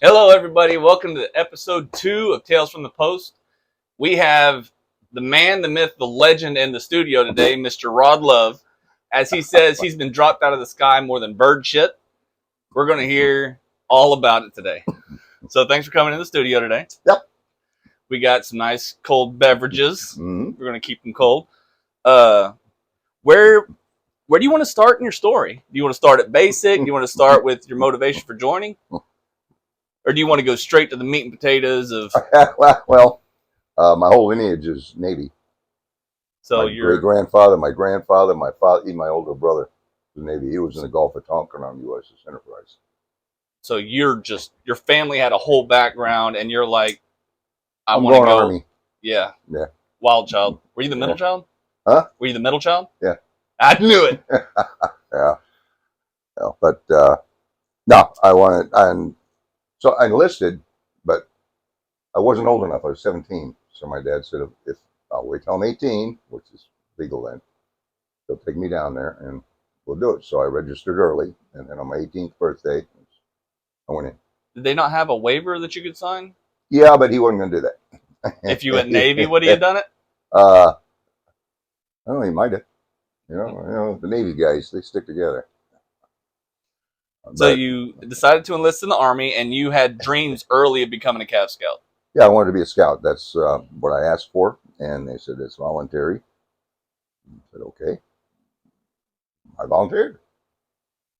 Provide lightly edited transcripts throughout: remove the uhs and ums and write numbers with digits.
Hello, everybody. Welcome to episode 2 of Tales from the Post. We have the man, the myth, the legend in the studio today, Mr. Rod Love. As he says, he's been dropped out of the sky more than bird shit. We're going to hear all about it today. So thanks for coming in the studio today. Yep. We got some nice cold beverages. Mm-hmm. We're going to keep them cold. Where do you want to start in your story? Do you want to start at basic? Do you want to start with your motivation for joining? Or do you want to go straight to the meat and potatoes of... well, my whole lineage is Navy. So my great-grandfather, my grandfather, my father, even my older brother was Navy. He was in the Gulf of Tonkin on USS Enterprise. So your family had a whole background, and you're like, I'm going go Army. Yeah. Yeah. Wild child. Were you the middle child? Huh? Were you the middle child? Yeah. I knew it. Yeah. But no, so I enlisted, but I wasn't old enough. I was 17. So my dad said, if I'll wait till I'm 18, which is legal then, they'll take me down there and we'll do it. So I registered early, and then on my 18th birthday, I went in. Did they not have a waiver that you could sign? Yeah, but he wasn't going to do that. If you went Navy, would he have done it? I don't know, he might have. You know, the Navy guys, they stick together. So you decided to enlist in the Army, and you had dreams early of becoming a Cav Scout. Yeah, I wanted to be a scout. That's what I asked for, and they said it's voluntary. I said, okay. I volunteered.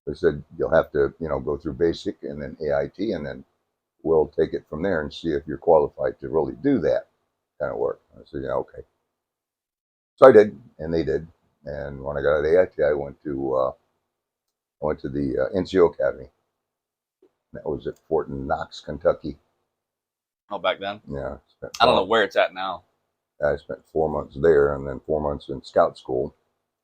They said, you'll have to, go through basic and then AIT, and then we'll take it from there and see if you're qualified to really do that kind of work. I said, yeah, okay. So I did, and they did. And when I got out of AIT, I went to the NCO Academy. That was at Fort Knox, Kentucky. Oh, back then? Yeah. I don't know where it's at now. I spent 4 months there and then 4 months in scout school.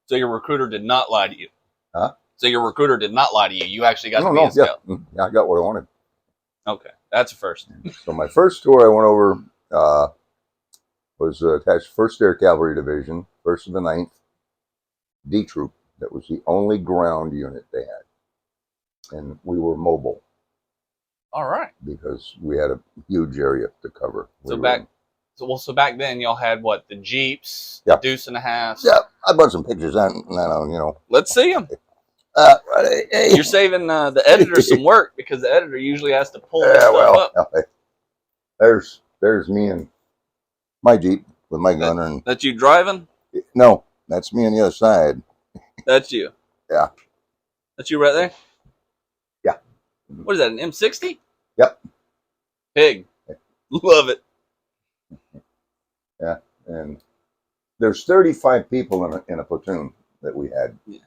So your recruiter did not lie to you? Huh? So your recruiter did not lie to you? You actually got to be a scout? Yeah, I got what I wanted. Okay, that's a first. So my first tour I went over was attached 1st Air Cavalry Division, 1st of the 9th, D Troop. That was the only ground unit they had. And we were mobile. All right. Because we had a huge area to cover. So back then y'all had what, the Jeeps, yeah. The Deuce and a Half. Yeah, I brought some pictures on, Let's see them. You're saving the editor some work because the editor usually has to pull this stuff up. There's me and my Jeep with my gunner. That's you driving? No, that's me on the other side. That's you. Yeah. That's you right there? Yeah. What is that, an M60? Yep. Pig. Love it. Yeah, and there's 35 people in a platoon that we had. Yeah.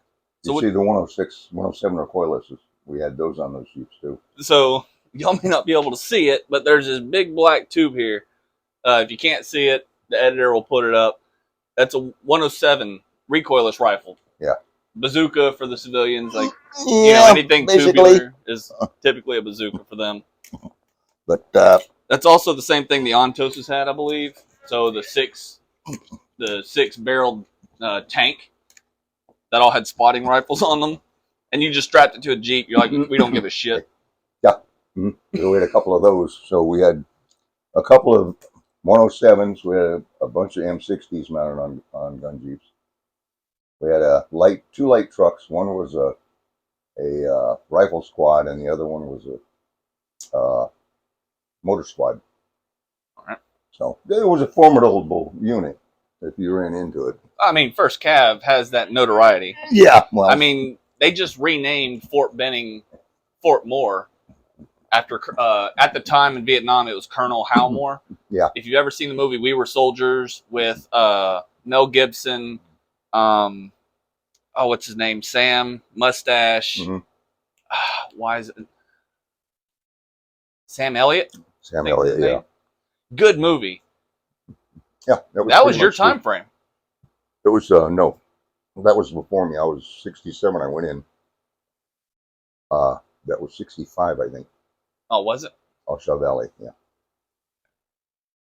You see the 106, 107 recoillesses. We had those on those Jeeps too. So y'all may not be able to see it, but there's this big black tube here. If you can't see it, the editor will put it up. That's a 107 recoilless rifle. Yeah. Bazooka for the civilians, anything basically. Tubular is typically a bazooka for them. But that's also the same thing the Ontoses had, I believe. So the six barreled tank that all had spotting rifles on them, and you just strapped it to a Jeep. You're like, we don't give a shit. Yeah, we had a couple of those. So we had a couple of 107s. We had a bunch of M60s mounted on gun Jeeps. We had two light trucks. One was a rifle squad, and the other one was a motor squad. All right. So it was a formidable unit if you ran into it. I mean, First Cav has that notoriety. Yeah. Well, I mean, they just renamed Fort Benning Fort Moore after at the time in Vietnam it was Colonel Hal Moore. Yeah. If you've ever seen the movie We Were Soldiers with Mel Gibson, what's his name? Sam Mustache. Mm-hmm. Why is it Sam Elliott? Sam Elliott, yeah. Good movie. Yeah, that was your time frame. It was no, that was before me. I was 67. I went in. That was 65, I think. Oh, was it? Oh, Shaw Valley, yeah.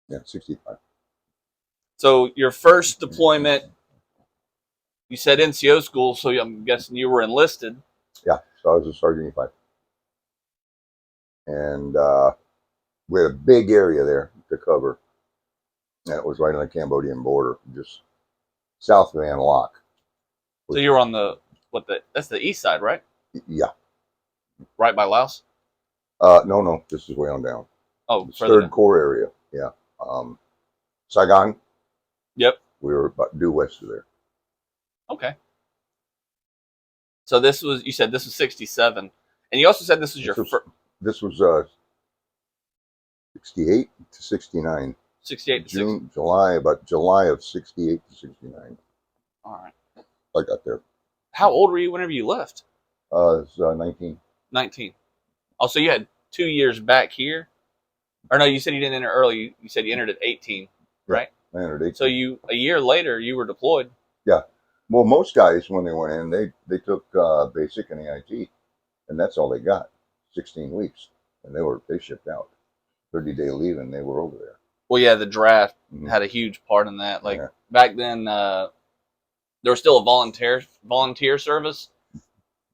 Yeah, 65. So your first deployment, you said NCO school, so I'm guessing you were enlisted. Yeah, so I was a Sergeant E5. and we had a big area there to cover. And it was right on the Cambodian border, just south of An Loc. So you were on that's the east side, right? Yeah. Right by Laos? No, this is way on down. Oh, It's further third down. Corps area. Yeah. Saigon. Yep. We were about due west of there. Okay. So you said this was 67. And you also said this was your first. This was 68 to 69. 68 to 60. June, July, about July of 68 to 69. All right. I got there. How old were you whenever you left? It's 19. 19. Oh, so you had 2 years back here? Or no, you said you didn't enter early. You said you entered at 18, right? I entered 18. So a year later, you were deployed. Yeah. Well, most guys, when they went in, they took basic and AIT, and that's all they got, 16 weeks. And they shipped out. 30-day leave, and they were over there. Well, yeah, the draft Mhm. had a huge part in that. Like Yeah. back then, there was still a volunteer service.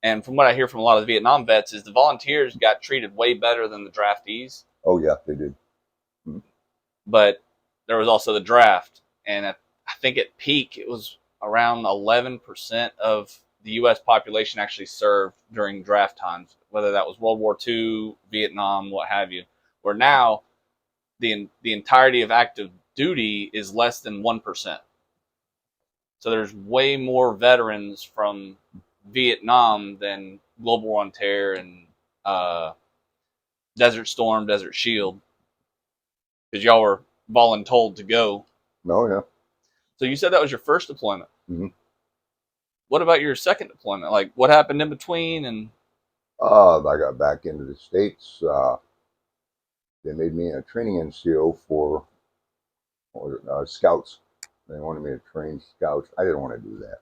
And from what I hear from a lot of the Vietnam vets is the volunteers got treated way better than the draftees. Oh, yeah, they did. But there was also the draft. And I think at peak, it was around 11% of the U.S. population actually served during draft times, whether that was World War II, Vietnam, what have you. Where now the entirety of active duty is less than 1%. So there's way more veterans from Vietnam than Global War on Terror and Desert Storm, Desert Shield, because y'all were voluntold to go. Oh, yeah. So you said that was your first deployment. Mm-hmm. What about your second deployment? Like, what happened in between? And I got back into the States. They made me a training NCO for scouts. They wanted me to train scouts. I didn't want to do that.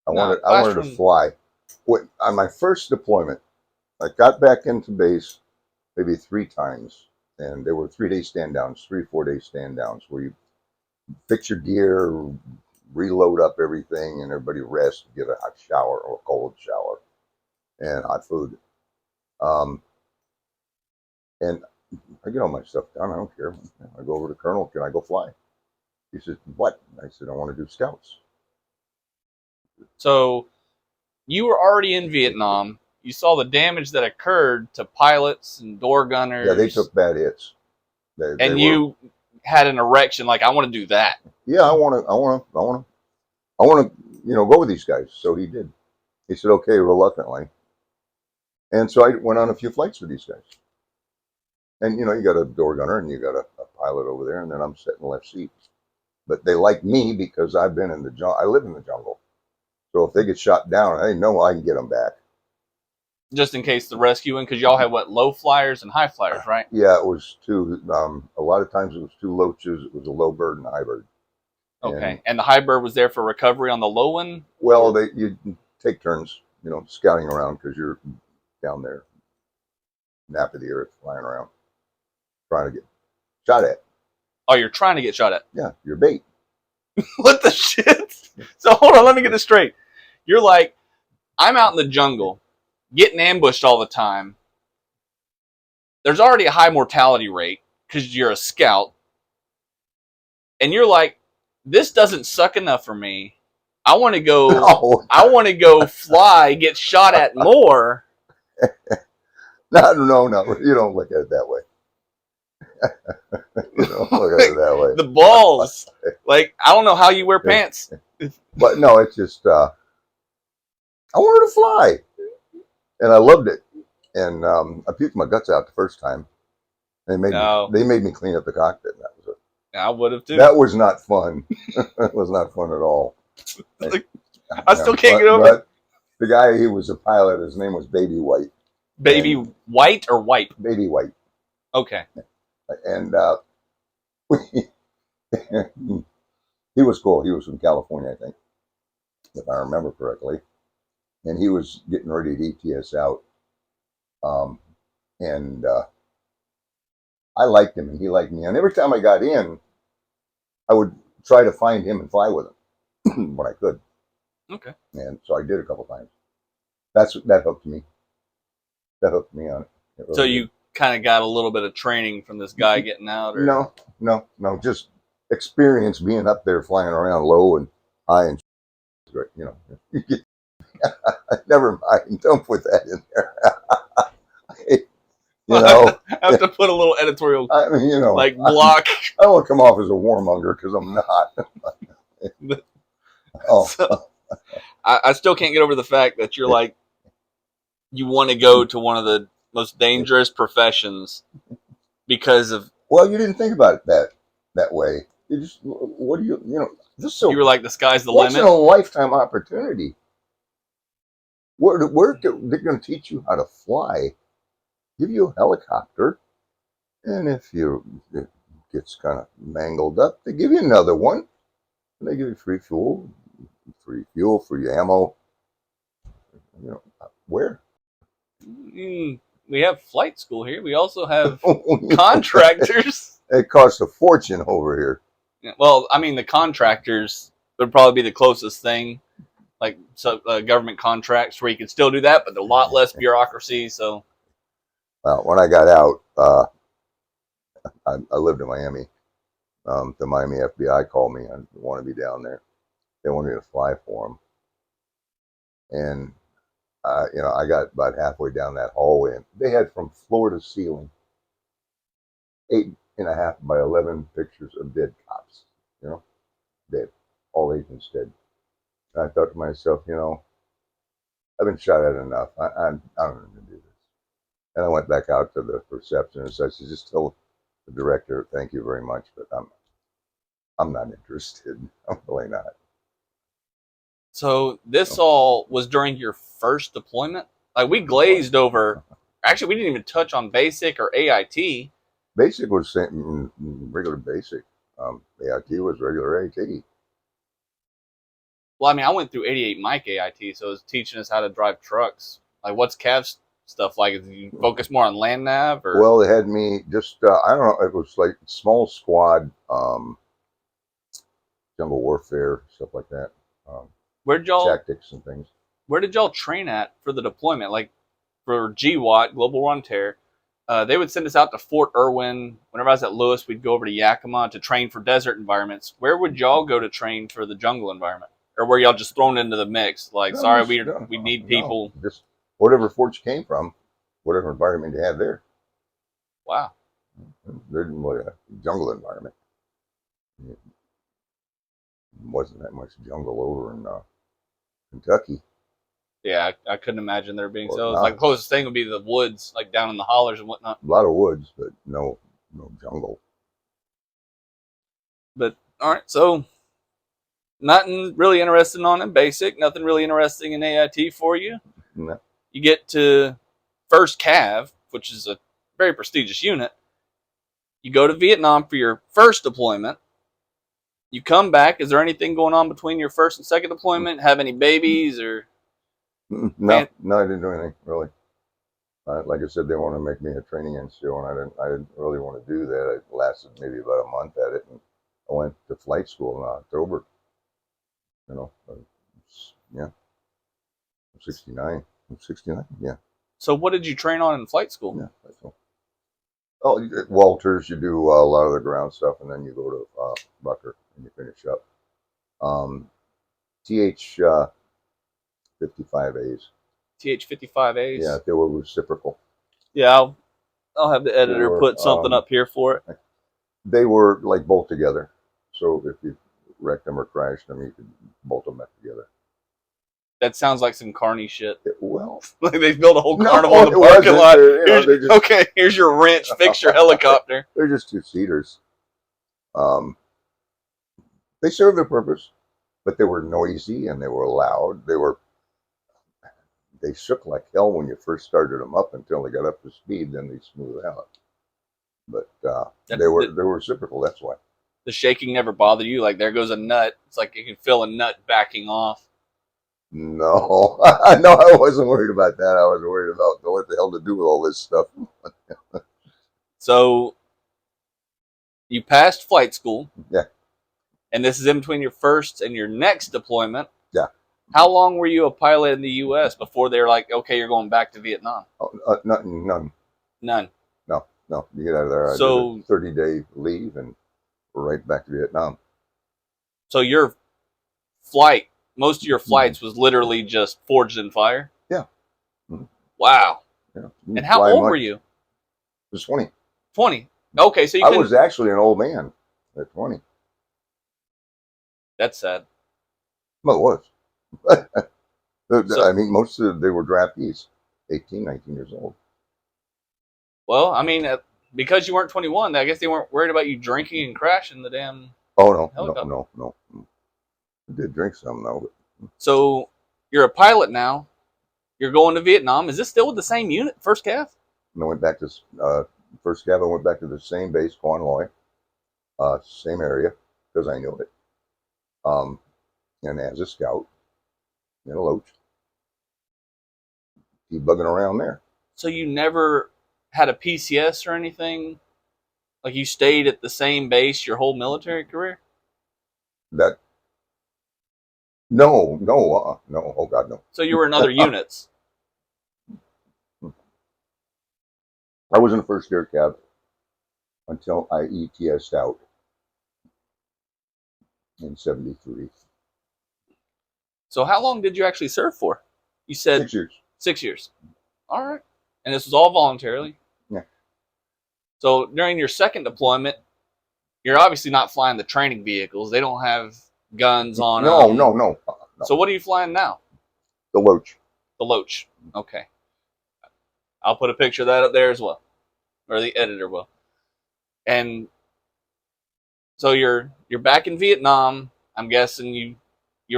I wanted to fly. On my first deployment, I got back into base maybe 3 times, and there were 3-day stand downs, 4-day stand downs, where you fix your gear, reload up everything, and everybody rest, get a hot shower or a cold shower, and hot food. And I get all my stuff done. I don't care. I go over to Colonel. Can I go fly? He said, what? I said, I want to do scouts. So you were already in Vietnam. You saw the damage that occurred to pilots and door gunners. Yeah, they took bad hits. You had an erection like, I want to do that. Yeah, I want to, go with these guys. So he did. He said, okay, reluctantly. And so I went on a few flights with these guys. And, you got a door gunner and you got a pilot over there, and then I'm sitting in the left seat. But they like me because I've been in the jungle. I live in the jungle. So if they get shot down, I know I can get them back. Just in case the rescuing, because y'all had low flyers and high flyers, right? Yeah, it was two. A lot of times it was 2 loaches. It was a low bird and a high bird. Okay, and the high bird was there for recovery on the low one? Well, you take turns, scouting around because you're down there, nap of the earth, flying around, trying to get shot at. Oh, you're trying to get shot at? Yeah, you're bait. What the shit? So hold on, let me get this straight. You're like, I'm out in the jungle, getting ambushed all the time. There's already a high mortality rate because you're a scout. And you're like, this doesn't suck enough for me. I want to go. No. I want to go fly, get shot at more. No. You don't look at it that way. You don't look at it that way. The balls. Like, I don't know how you wear pants. But no, it's just, I wanted to fly. And I loved it. And I puked my guts out the first time. They made me clean up the cockpit. And that was it. I would have too. That was not fun. It was not fun at all. I still can't get over it. The guy, he was a pilot. His name was Baby White. Baby White or Wipe? Baby White. Okay. And he was cool. He was from California, I think, if I remember correctly. And he was getting ready to ETS out. And I liked him, and he liked me. And every time I got in, I would try to find him and fly with him when I could. Okay. And so I did a couple times. That hooked me. That hooked me on it. It really So did. you kind of got a little bit of training from this guy getting out, or No. Just experience being up there flying around low and high and you know. Never mind. Don't put that in there. You know, I have to put a little editorial I mean, you know, like block. I don't want to come off as a warmonger because I'm not. Oh, So I still can't get over the fact that you're like you want to go to one of the most dangerous professions because of well, you didn't think about it that way. You just, what do you know? This is you were like the sky's the once in limit. a lifetime opportunity. They're going to teach you how to fly, give you a helicopter, and if it gets kind of mangled up, they give you another one. And they give you free fuel, free ammo. You know, where? We have flight school here. We also have contractors. It costs a fortune over here. Well, I mean, the contractors would probably be the closest thing, like government contracts where you could still do that, but a lot less bureaucracy. So, Well, when I got out, I lived in Miami. The Miami FBI called me. I want to be down there. They wanted me to fly for them, and I got about halfway down that hallway, and they had from floor to ceiling 8.5 by 11 pictures of dead cops. You know, dead, all agents dead. And I thought to myself, I've been shot at enough. I'm not going to do this. And I went back out to the receptionist. I said, just tell the director, thank you very much, but I'm not interested. I'm really not. so this all was during your first deployment. Like we glazed over. Actually, we didn't even touch on basic or AIT. Basic was regular basic. AIT was regular AIT. Well, I mean, I went through 88 Mike AIT, so it was teaching us how to drive trucks. Like, what's Cav's stuff like? Is you focus more on land nav, or Well, they had me just, I don't know, it was like small squad, jungle warfare, stuff like that, where did y'all tactics and things. where did y'all train at for the deployment? Like for GWAT, Global War on Terror, they would send us out to Fort Irwin. Whenever I was at Lewis, we'd go over to Yakima to train for desert environments. Where would y'all go to train for the jungle environment? Or were y'all just thrown into the mix? Like, No, sorry, no, we need no, people. just whatever fort you came from, whatever environment you had there. Wow. There was a jungle environment. It wasn't that much jungle over in Kentucky. Yeah, I couldn't imagine there being Or so. It's not. like the closest thing would be the woods, like down in the hollers and whatnot. A lot of woods, but no jungle. But all right, so nothing really interesting on in basic, nothing really interesting in AIT for you. No. You get to first Cav, which is a very prestigious unit. You go to Vietnam for your first deployment. You come back. Is there anything going on between your first and second deployment? Have any babies or? No, I didn't do anything really. Like I said, they wanted to make me a training NCO, and I didn't really want to do that. I lasted maybe about a month at it, and I went to flight school in October. Yeah, I'm 69. I'm 69. Yeah. So what did you train on in flight school? Yeah. That's all. Oh, Walters, you do a lot of the ground stuff, and then you go to Rucker and you finish up. TH 55As. TH-55As. Yeah, they were reciprocal. Yeah, I'll have the editor Or, put something up here for it. They were like bolt together. So if you wrecked them or crashed them, you could bolt them back together. That sounds like some carny shit. Well, Like they built a whole no, carnival in the it parking wasn't. lot. They're just, Okay, here's your wrench. Fix your helicopter. they're just two-seaters. They served their purpose, but they were noisy and they were loud. They shook like hell when you first started them up until they got up to speed. Then they smoothed out. But they were reciprocal. That's why. The shaking never bothered you. Like there goes a nut. It's like you can feel a nut backing off. No, no, I wasn't worried about that. I was worried about what the hell to do with all this stuff. So you passed flight school. Yeah. And this is in between your first and your next deployment. Yeah. How long were you a pilot in the U.S. before they were like, okay, you're going back to Vietnam? Oh, none. None. No, no. You get out of there. I did So, a 30-day leave and we're right back to Vietnam. so your flight, most of your Mhm. flights was literally just forged in fire? Yeah. Mhm. Wow. Yeah. And how Flying old were like you? just 20. 20. Okay, so you I couldn't. was actually an old man at 20. That's sad. Well, it was. So, I mean, most of they were draftees, 18, 19 years old. well, I mean, because you weren't 21, I guess they weren't worried about you drinking and crashing the damn Oh, no, no, helicopter. no, no. I did drink some, though. So, you're a pilot now. You're going to Vietnam. Is this still with the same unit, first Cav? And I went back to, first cab, I went back to the same base, Quan Loy, same area, because I knew it. And as a scout in a loach, keep bugging around there. So you never had a PCS or anything? Like you stayed at the same base your whole military career? That, no, no, no, oh, God, no. So you were in other units. I was in the first air cab until I ETS'd out in 73. So how long did you actually serve for? You said 6 years. 6 years. All right. And this was all voluntarily? Yeah. So during your second deployment, you're obviously not flying the training vehicles. They don't have guns on No, them. no, no, no. So what are you flying now? The loach. The Loach. Okay. I'll put a picture of that up there as well. Or the editor will. And so you're back in Vietnam. I'm guessing you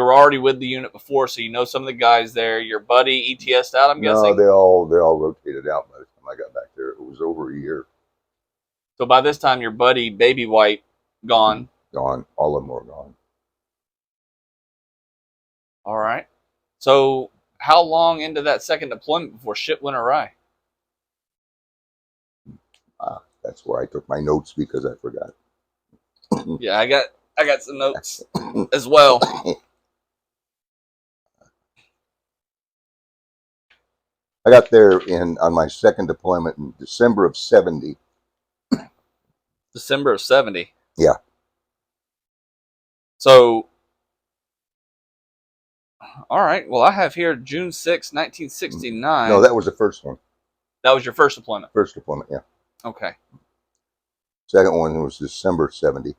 were already with the unit before, so you know some of the guys there. Your buddy ETS'd out, I'm No, guessing. they all rotated out by the time I got back there. It was over a year. So by this time, your buddy Baby White gone. Gone. All of them were gone. All right. So how long into that second deployment before shit went awry? That's where I took my notes because I forgot. Yeah, I got some notes as well. I got there on my second deployment in December of 70. December of 70. Yeah. So all right. Well, I have here June 6, 1969. No, that was the first one. That was your first deployment. First deployment, yeah. Okay. Second one was December 70.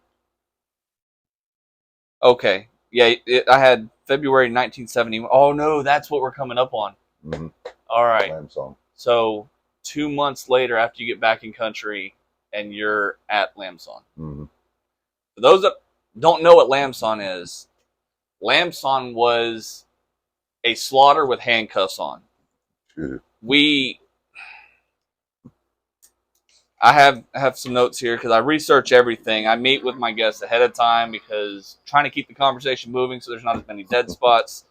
Okay. Yeah, I had February 1970. Oh no, that's what we're coming up on. Mm-hmm. All right. Lamb song. So 2 months later, after you get back in country, and you're at Lamson. Mm-hmm. For those that don't know what Lamson is, Lamson was a slaughter with handcuffs on. Sure. I have some notes here because I research everything. I meet with my guests ahead of time because trying to keep the conversation moving so there's not as many dead spots.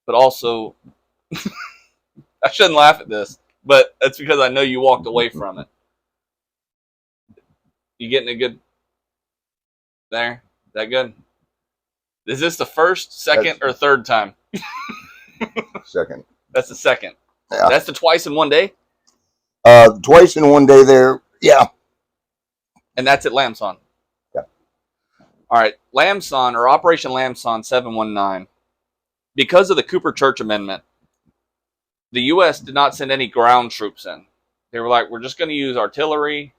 But also, I shouldn't laugh at this, but that's because I know you walked away from it. You getting a good there? Is that good? Is this the first, second, or third time? Second. That's the second. Yeah. That's the twice in one day? Twice in one day there. Yeah. And that's at Lamson. Yeah. All right. Lamson, or Operation Lamson 719. Because of the Cooper Church Amendment, the U.S. did not send any ground troops in. They were like, we're just going to use artillery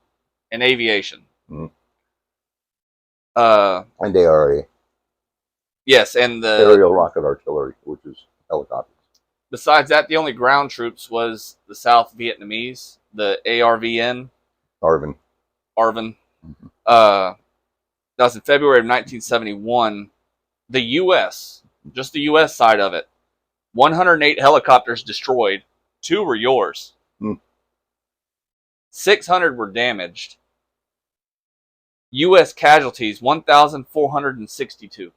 and aviation. Mm-hmm. And ARA. Yes, and the aerial rocket artillery, which is helicopters. Besides that, the only ground troops was the South Vietnamese, the ARVN. Arvin. Mm-hmm. That was in February of 1971. The U.S., just the U.S. side of it, 108 helicopters destroyed. 2 were yours. 600 were damaged. U.S. casualties, 1,462.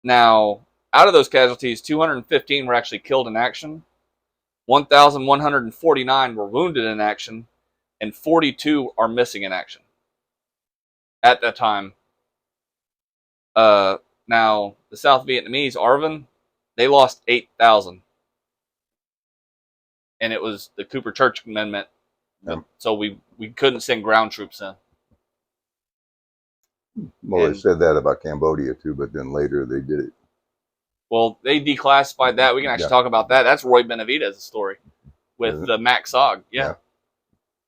Now, out of those casualties, 215 were actually killed in action. 1,149 were wounded in action. And 42 are missing in action. At that time. Now, the South Vietnamese, ARVN, they lost 8,000. and it was the Cooper Church Amendment. Yeah. So we couldn't send ground troops in. Well, And- they said that about Cambodia too, but then later they did it. Well, they declassified that. We can actually talk about that. That's Roy Benavidez's story with the Mac Sog. Yeah.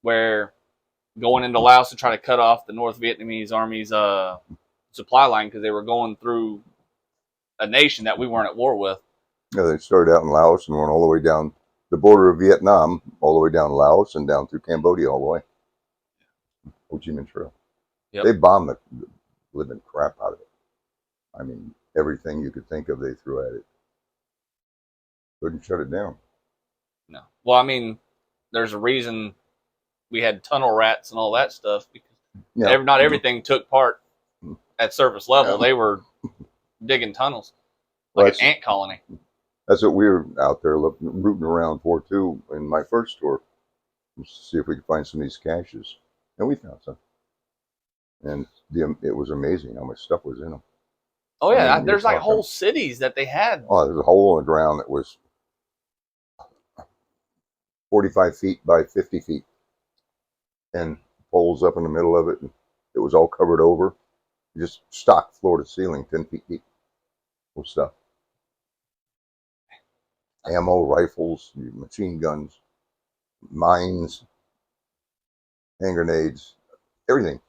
Where going into Laos to try to cut off the North Vietnamese Army's supply line because they were going through a nation that we weren't at war with. Yeah, they started out in Laos and went all the way down the border of Vietnam, all the way down Laos and down through Cambodia all the way. Ho Chi Minh Trail. Yep. They bombed the living crap out of it. I mean, everything you could think of, they threw at it. Couldn't shut it down. No. Well, I mean, there's a reason we had tunnel rats and all that stuff because not everything took part at surface level. Yeah. They were digging tunnels like an ant colony. That's what we were out there rooting around for too in my first tour, to see if we could find some of these caches, and we found some. And it was amazing how much stuff was in them. Oh yeah, I mean, there's like whole cities that they had. Oh, there's a hole in the ground that was 45 feet by 50 feet, and poles up in the middle of it, and it was all covered over, just stock floor to ceiling, 10 feet deep with stuff. Ammo, rifles, machine guns, mines, hand grenades, everything.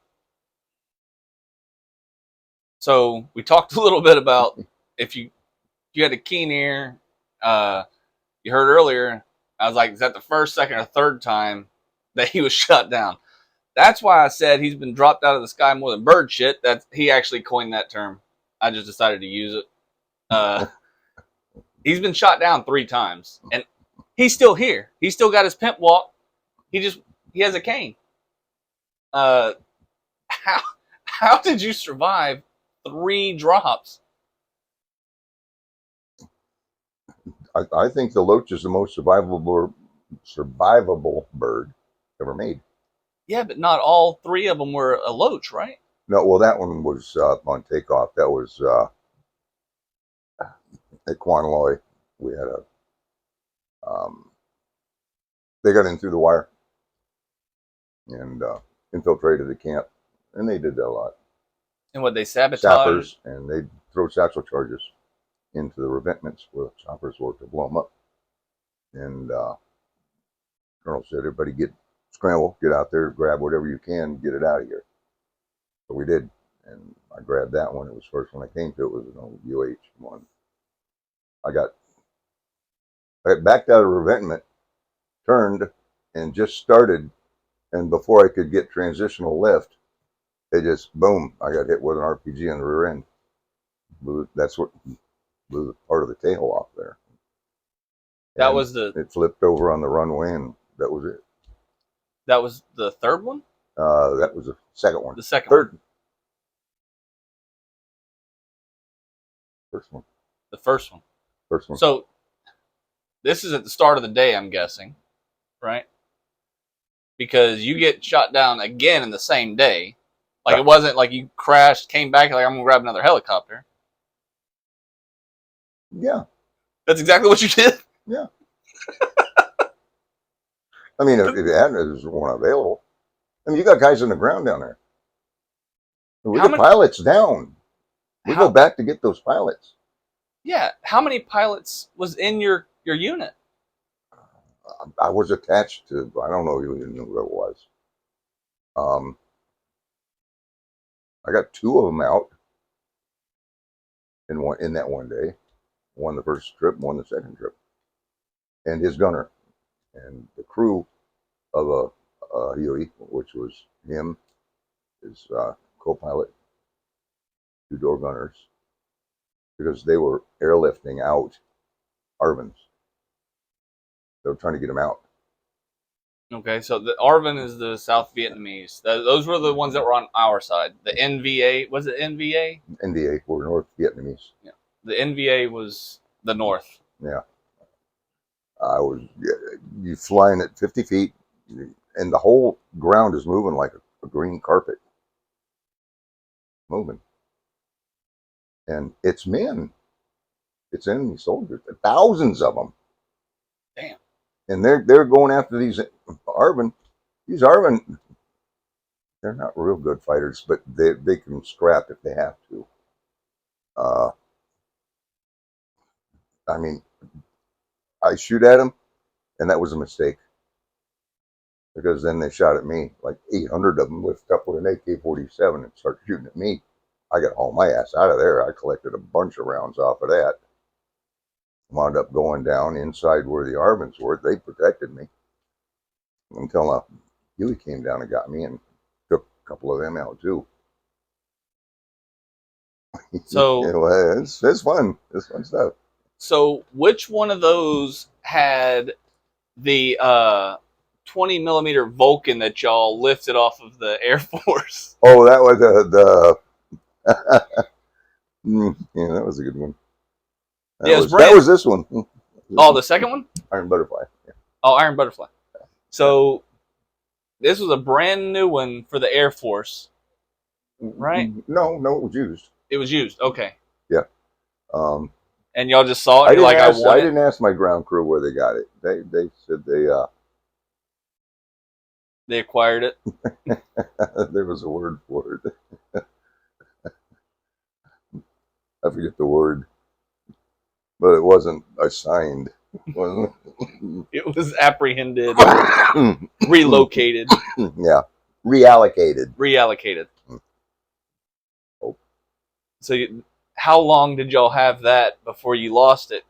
So we talked a little bit about if you had a keen ear, you heard earlier, I was like, is that the first, second, or third time that he was shut down? That's why I said he's been dropped out of the sky more than bird shit. He actually coined that term. I just decided to use it. He's been shot down 3 times, and he's still here. He's still got his pimp walk. He has a cane. How did you survive 3 drops? I think the loach is the most survivable bird ever made. Yeah, but not all 3 of them were a loach, right? No, well, that one was on takeoff. That was at Kwanloy. We had they got in through the wire and infiltrated the camp, and they did that a lot. And what, they sabotage? Sappers, and they'd throw satchel charges into the revetments where the choppers were to blow them up. And Colonel said, everybody scramble, get out there, grab whatever you can, get it out of here. So we did, and I grabbed that one. It was the first one I came to. It was an old UH-1. I got backed out of revetment, turned, and just started, and before I could get transitional lift, it just, boom, I got hit with an RPG on the rear end. That's what blew part of the tail off there. That was it flipped over on the runway, and that was it. That was the third one? That was the second one. The second Third. one. First one. The first one. First one. So this is at the start of the day, I'm guessing, right? Because you get shot down again in the same day. Like, it wasn't like you crashed, came back, like, I'm going to grab another helicopter. Yeah. That's exactly what you did? Yeah. I mean, if there's one available. I mean, you got guys on the ground down there. We got pilots down. We go back to get those pilots. Yeah. How many pilots was in your unit? I was attached to, I don't know even who it was. I got 2 of them out in that one day. One the first trip, one the second trip. And his gunner. And the crew of a Huey, which was him, his co-pilot, 2-door gunners, because they were airlifting out Arvins. They were trying to get them out. Okay, so the Arvin is the South Vietnamese. Those were the ones that were on our side. The NVA, was it NVA? NVA were North Vietnamese. Yeah. The NVA was the North. Yeah. You flying at 50 feet, and the whole ground is moving like a green carpet. Moving. And it's men. It's enemy soldiers. Thousands of them. Damn. and they're going after these Arvin. These Arvin, they're not real good fighters, but they can scrap if they have to. Uh, I mean, I shoot at them, and that was a mistake because then they shot at me. Like 800 of them lift up with an AK-47 and start shooting at me. I got to haul my ass out of there. I collected a bunch of rounds off of that. Wound up going down inside where the Arvins were. They protected me until Huey came down and got me and took a couple of them out too. So it's fun. It's fun stuff. So which one of those had the 20 millimeter Vulcan that y'all lifted off of the Air Force? Oh, that was the yeah, that was a good one. That was this one. Oh, the second one? Iron Butterfly. Yeah. Oh, Iron Butterfly. So this was a brand new one for the Air Force, right? No, it was used. It was used. Okay. Yeah. And y'all just saw it. I want it. I didn't ask my ground crew where they got it. They said they acquired it. there was a word for it. I forget the word, but it wasn't assigned. It was apprehended, relocated. Yeah, reallocated. Oh. So, how long did y'all have that before you lost it?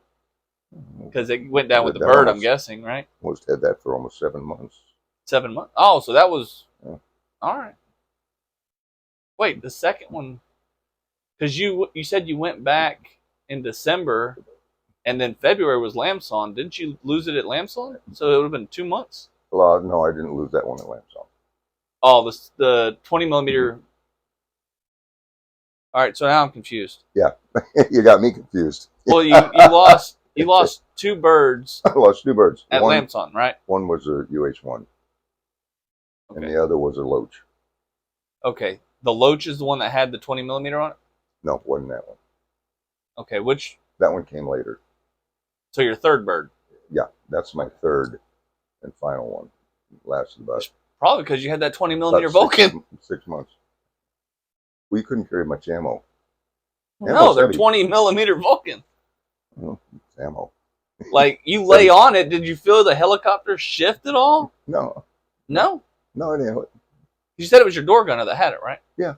Because it went down with the bird, I'm guessing, right? Almost had that for almost 7 months. 7 months? Oh, so that was... Yeah. All right. Wait, the second one... Because you said you went back in December, and then February was Lamson. Didn't you lose it at Lamson? So it would have been 2 months. Well, no, I didn't lose that one at Lamson. Oh, the 20 millimeter... Mm-hmm. All right, so now I'm confused. Yeah, you got me confused. Well, you lost 2 birds. I lost 2 birds at Lamson, right? One was a UH-1, okay. And the other was a Loach. Okay, the Loach is the one that had the 20 millimeter on it. No, it wasn't that one. Okay, which? That one came later. So your third bird. Yeah, that's my third and final one. Lasted about. Probably because you had that 20 millimeter Vulcan. 6 months. We couldn't carry much ammo. No, they're 20 millimeter Vulcan. Oh, it's ammo. Like, you lay on it, did you feel the helicopter shift at all? No. No? No, I didn't. You said it was your door gunner that had it, right? Yeah.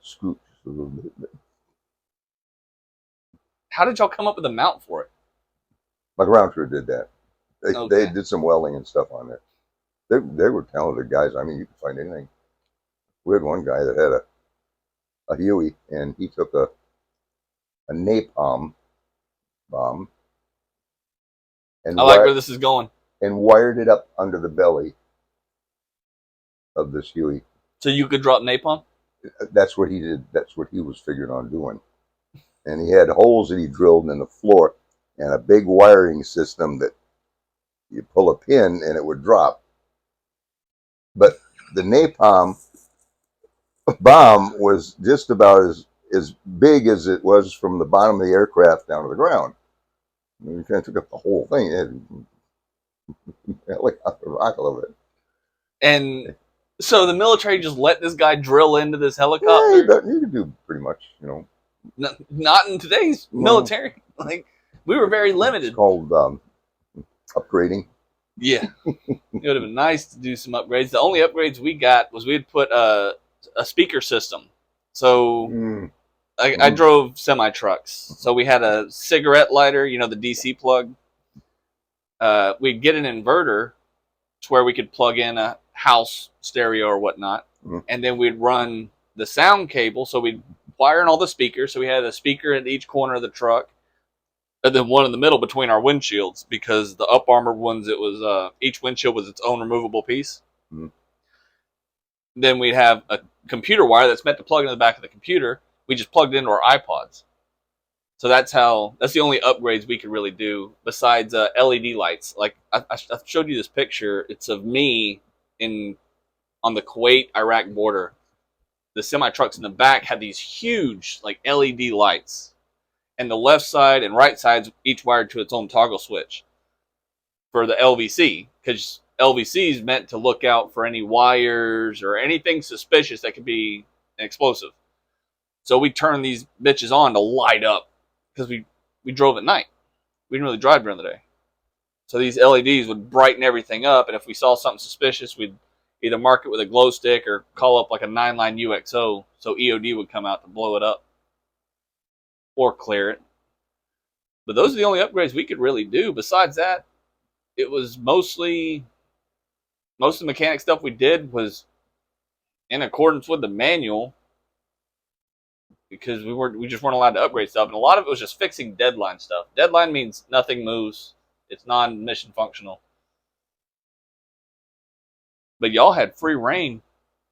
Scoot just a little bit. How did y'all come up with a mount for it? My ground crew did that. They did some welding and stuff on it. They were talented guys. I mean, you could find anything. We had one guy that had a Huey, and he took a napalm bomb. And I like where this is going. And wired it up under the belly of this Huey. So you could drop napalm? That's what he did. That's what he was figuring on doing. And he had holes that he drilled in the floor and a big wiring system that you pull a pin and it would drop. But the napalm bomb was just about as big as it was from the bottom of the aircraft down to the ground. I mean, you kind of took up the whole thing. It helicopter rocket of it. And so the military just let this guy drill into this helicopter? Yeah, you could do pretty much, you know. Not in today's military. Like, we were very limited. It's called upgrading. Yeah. It would have been nice to do some upgrades. The only upgrades we got was we'd put a speaker system. So I drove semi-trucks. So we had a cigarette lighter, you know, the DC plug. We'd get an inverter to where we could plug in a house stereo or whatnot. And then we'd run the sound cable. So we'd wire in all the speakers. So we had a speaker at each corner of the truck. And then one in the middle between our windshields, because the up armored ones, it was each windshield was its own removable piece. Then we'd have a computer wire that's meant to plug into the back of the computer. We just plugged it into our iPods. So that's the only upgrades we could really do besides LED lights. Like I showed you this picture. It's of me on the Kuwait-Iraq border. The semi trucks in the back had these huge like LED lights. And the left side and right sides each wired to its own toggle switch. for the LVC, because LVC is meant to look out for any wires or anything suspicious that could be an explosive. So we turned these bitches on to light up because we drove at night. We didn't really drive during the day. So these LEDs would brighten everything up, and if we saw something suspicious, we'd either mark it with a glow stick or call up like a 9-line UXO so EOD would come out to blow it up or clear it. But those are the only upgrades we could really do. Besides that, it was most of the mechanic stuff we did was in accordance with the manual because we just weren't allowed to upgrade stuff, and a lot of it was just fixing deadline stuff. Deadline means nothing moves. It's non-mission functional. But y'all had free reign.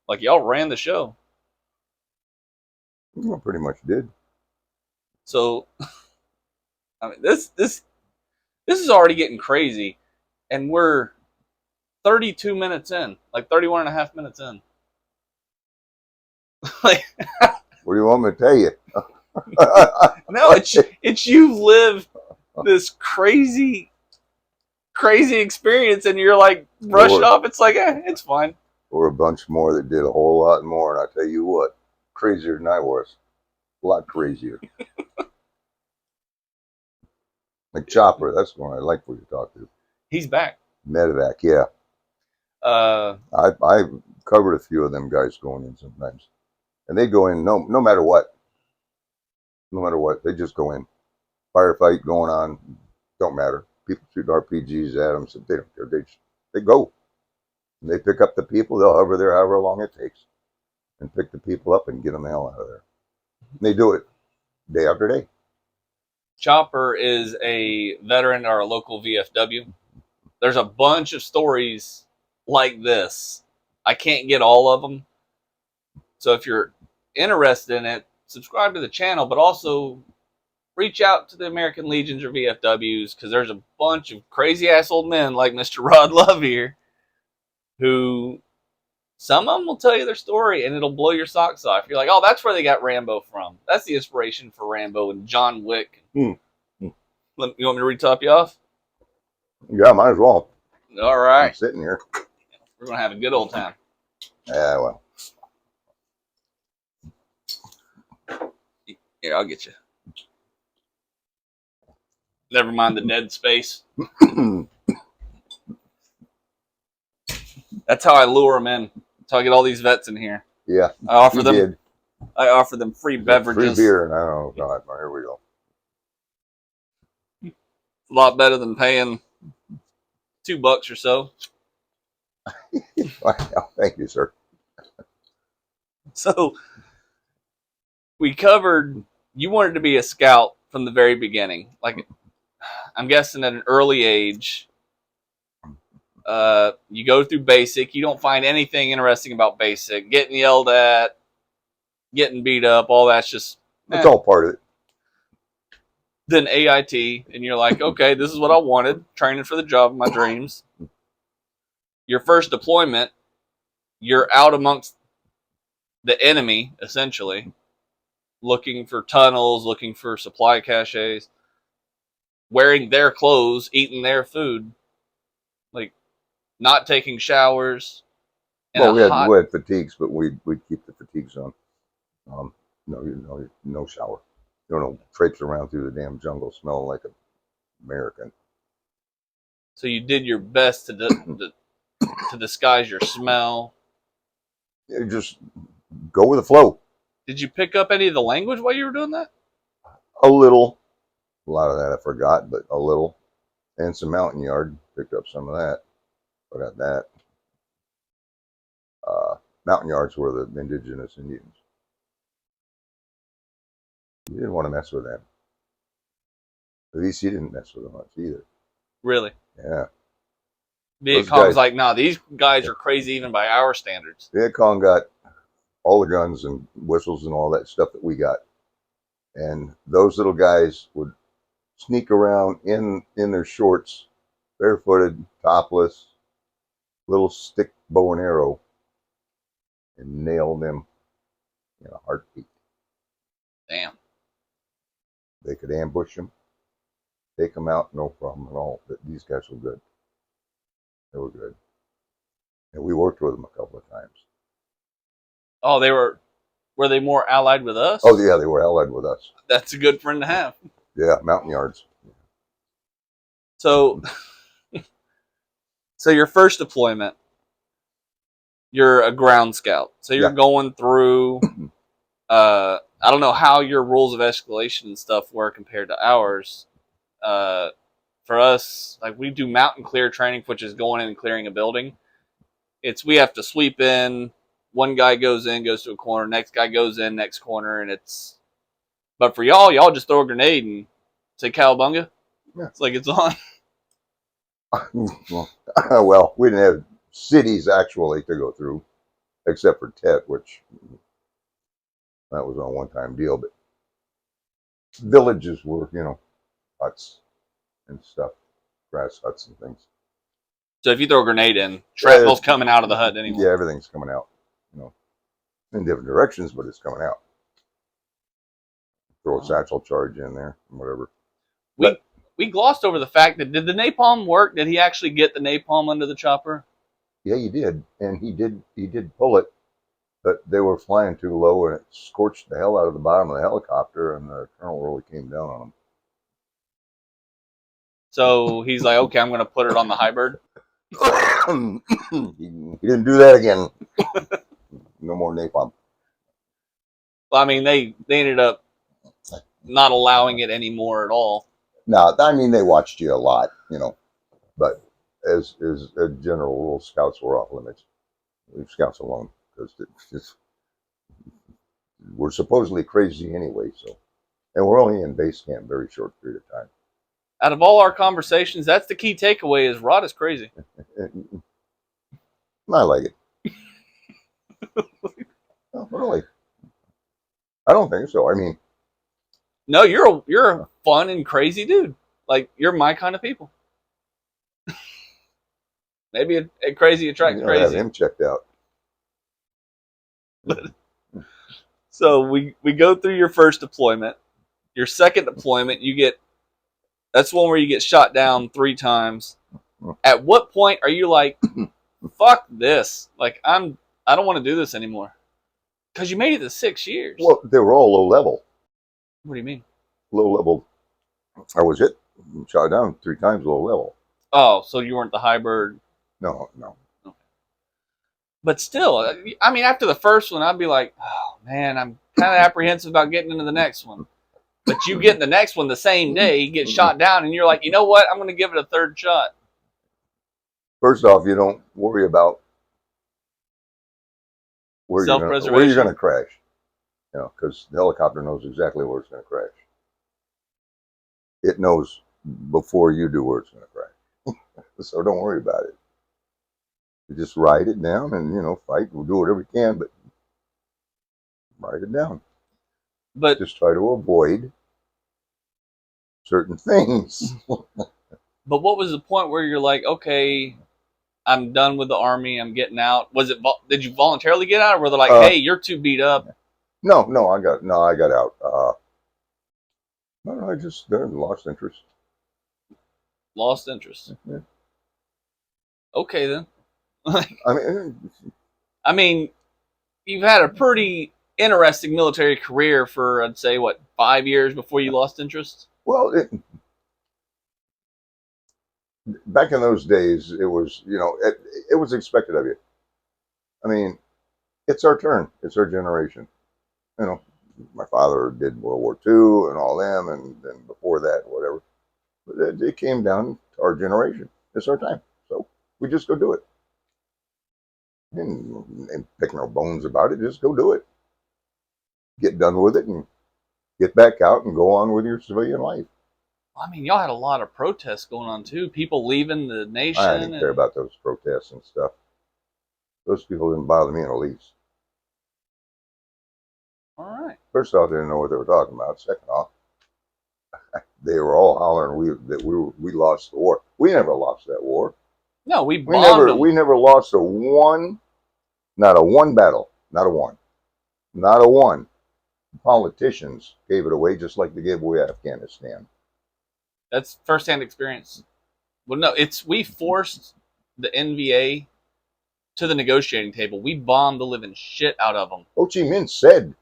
Like, y'all ran the show. Well, pretty much did. So, I mean, this is already getting crazy. And we're 32 minutes in. Like, 31 and a half minutes in. Like, what do you want me to tell you? no, it's you live this crazy experience, and you're like, brush it off. It's like, it's fine. Or a bunch more that did a whole lot more, and I tell you what, crazier than I was. A lot crazier. Like Chopper, that's the one I like for you to talk to. He's back. Medevac, yeah. I covered a few of them guys going in sometimes. And they go in no matter what. No matter what. They just go in. Firefight going on. Don't matter. People shoot RPGs at them. So they don't care. They go. And they pick up the people. They'll hover there however long it takes. And pick the people up and get them the hell out of there. And they do it day after day. Chopper is a veteran at our local VFW. There's a bunch of stories like this. I can't get all of them. So if you're interested in it, subscribe to the channel, but also reach out to the American Legions or VFWs, because there's a bunch of crazy ass old men like Mr. Rod Love here who some of them will tell you their story and it'll blow your socks off. You're like, oh, that's where they got Rambo from. That's the inspiration for Rambo and John Wick. You want me to top you off? Yeah, might as well. All right. I'm sitting here. We're going to have a good old time. Yeah, well. Here, I'll get you. Never mind the dead space. That's how I lure them in. That's how I get all these vets in here. Yeah, I offer them free beverages. Free beer, and I don't know. God, here we go. A lot better than paying $2 or so. Well, thank you, sir. So we covered. You wanted to be a scout from the very beginning. Like, I'm guessing at an early age. You go through basic. You don't find anything interesting about basic. Getting yelled at, getting beat up, all that's just... It's all part of it. Then AIT, and you're like, okay, this is what I wanted. Training for the job of my dreams. Your first deployment, you're out amongst the enemy, essentially. Looking for tunnels, looking for supply caches. Wearing their clothes, eating their food. Like, not taking showers. Well, we had fatigues, but we'd keep the fatigues on. No shower. You don't traipse around through the damn jungle smelling like an American. So you did your best to disguise your smell. You just go with the flow. Did you pick up any of the language while you were doing that? A little. A lot of that I forgot, but a little. And some mountain yard. Picked up some of that. Forgot that. Mountain yards were the indigenous Indians. You didn't want to mess with them. At least you didn't mess with them much either. Really? Yeah. Viet Cong's like, nah, these guys are crazy even by our standards. Viet Cong got all the guns and whistles and all that stuff that we got. And those little guys would sneak around in their shorts, barefooted, topless, little stick bow and arrow, and nail them in a heartbeat. Damn. They could ambush them, take them out, no problem at all. But these guys were good. They were good. And we worked with them a couple of times. Oh, were they more allied with us? Oh, yeah, they were allied with us. That's a good friend to have. Yeah, Mountain Yards. So, so your first deployment, you're a ground scout. So you're going through. I don't know how your rules of escalation and stuff were compared to ours. For us, like we do mountain clear training, which is going in and clearing a building. We have to sweep in. One guy goes in, goes to a corner. Next guy goes in, next corner, and it's. But for y'all just throw a grenade and say cowabunga. Yeah. It's like it's on. Well, we didn't have cities actually to go through, except for Tet, which that was a one-time deal. But villages were, huts and stuff, grass huts and things. So if you throw a grenade in, shrapnel's coming out of the hut anyway. Yeah, everything's coming out, in different directions, but it's coming out. Throw a satchel charge in there, whatever. We glossed over the fact that did the napalm work? Did he actually get the napalm under the chopper? Yeah, he did, and he did pull it, but they were flying too low, and it scorched the hell out of the bottom of the helicopter, and the colonel really came down on him. So he's like, okay, I'm going to put it on the Hybrid. He didn't do that again. No more napalm. Well, I mean, they ended up not allowing it anymore at all. No, I mean, they watched you a lot, but as a general rule, scouts were off limits. Leave scouts alone, because we're supposedly crazy anyway. So, and we're only in base camp a very short period of time. Out of all our conversations, that's the key takeaway: is Rod is crazy. I like it. No, really, I don't think so. I mean, no, you're a fun and crazy dude. Like you're my kind of people. Maybe a crazy attracts crazy. Have him checked out. So we go through your first deployment. Your second deployment, that's one where you get shot down 3 times. At what point are you like, fuck this? Like I don't want to do this anymore. Because you made it to 6 years. Well, they were all low level. What do you mean? Low level. I was hit, shot down 3 times low level. Oh, so you weren't the Hybrid? No. Okay. But still, I mean, after the first one, I'd be like, oh man, I'm kind of apprehensive about getting into the next one. But you get in the next one the same day, you get shot down, and you're like, you know what? I'm going to give it a third shot. First off, you don't worry about where you're going to crash. Because the helicopter knows exactly where it's going to crash. It knows before you do where it's going to crash. So don't worry about it. You just ride it down and, fight. We'll do whatever we can, but ride it down. But just try to avoid certain things. But what was the point where you're like, okay, I'm done with the Army, I'm getting out? Did you voluntarily get out, or were they like, hey, you're too beat up? No, I got out. No, I just lost interest. Lost interest. Yeah. Okay then. I mean, you've had a pretty interesting military career for, I'd say, 5 years before you lost interest? Well, back in those days, it was, it was expected of you. I mean, it's our turn. It's our generation. My father did World War II and all them, and then before that, whatever. But it came down to our generation. It's our time. So we just go do it. And pick no bones about it. Just go do it. Get done with it and get back out and go on with your civilian life. I mean, y'all had a lot of protests going on, too. People leaving the nation. I didn't care about those protests and stuff. Those people didn't bother me in the least. All right. First off, they didn't know what they were talking about. Second off, they were all hollering we lost the war. We never lost that war. No, we bombed them. We never lost not a one battle. Not a one. Not a one. Politicians gave it away just like they gave away Afghanistan. That's firsthand experience. Well, no, we forced the NVA to the negotiating table. We bombed the living shit out of them. Ho Chi Minh said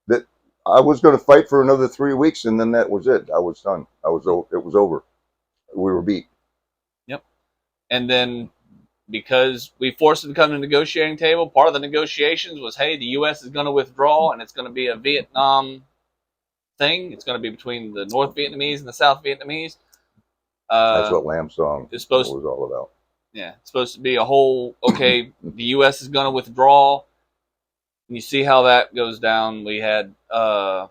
that I was going to fight for another 3 weeks, and then that was it. I was done. It was over. We were beat. Yep. And then because we forced them to come to the negotiating table, part of the negotiations was, hey, the U.S. is going to withdraw, and it's going to be a Vietnam thing. It's going to be between the North Vietnamese and the South Vietnamese. That's what Lamb Song was all about. Yeah, it's supposed to be a whole, okay, the U.S. is going to withdraw. And you see how that goes down. We had, it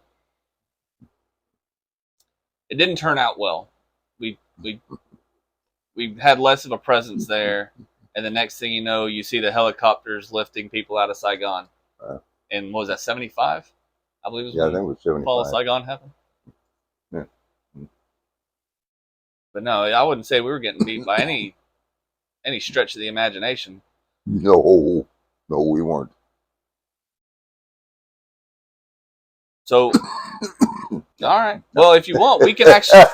didn't turn out well. We had less of a presence there. And the next thing you know, you see the helicopters lifting people out of Saigon. And what was that, 75? I believe it was. Yeah, I think it was 75. The fall of Saigon happened. Yeah. But no, I wouldn't say we were getting beat by any stretch of the imagination. No, we weren't. So, all right. Well, if you want, we can actually.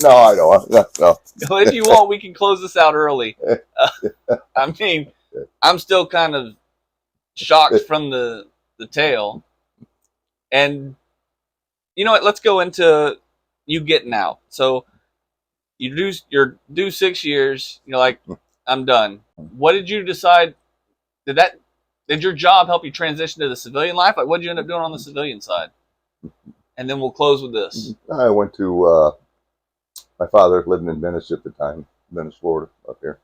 No, I don't. No. If you want, we can close this out early. I mean, I'm still kind of shocked from the tale. And you know what? Let's go into you getting out. So you're due 6 years. You're like, I'm done. What did you decide? Did your job help you transition to the civilian life? Like, what did you end up doing on the civilian side? And then we'll close with this. I went to my father lived in Venice at the time, Venice, Florida, up here,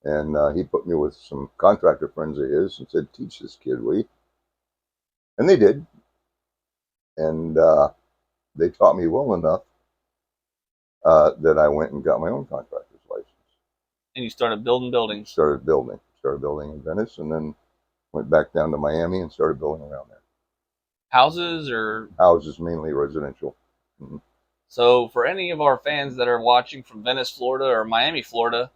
and he put me with some contractor friends of his and said, "Teach this kid, will you?" And they did, and they taught me well enough that I went and got my own contractor's license. And you started building buildings. Started building in Venice, and then went back down to Miami and started building around there. Houses or? Houses, mainly residential. Mm-hmm. So for any of our fans that are watching from Venice, Florida or Miami, Florida,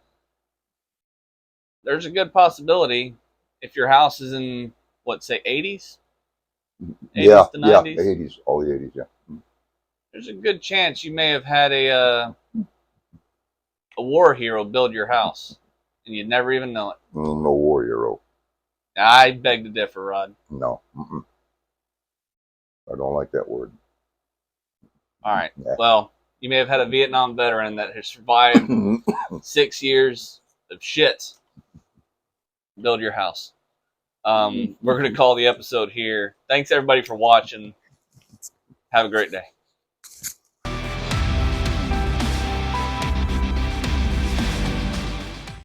there's a good possibility if your house is in, what, say 80s? 80s to 90s? Yeah, 80s, all the 80s, yeah. Mm-hmm. There's a good chance you may have had a war hero build your house, and you'd never even know it. No war hero. I beg to differ, Rod. No. Mm-mm. I don't like that word. All right. Yeah. Well, you may have had a Vietnam veteran that has survived 6 years of shit. Build your house. We're going to call the episode here. Thanks, everybody, for watching. Have a great day.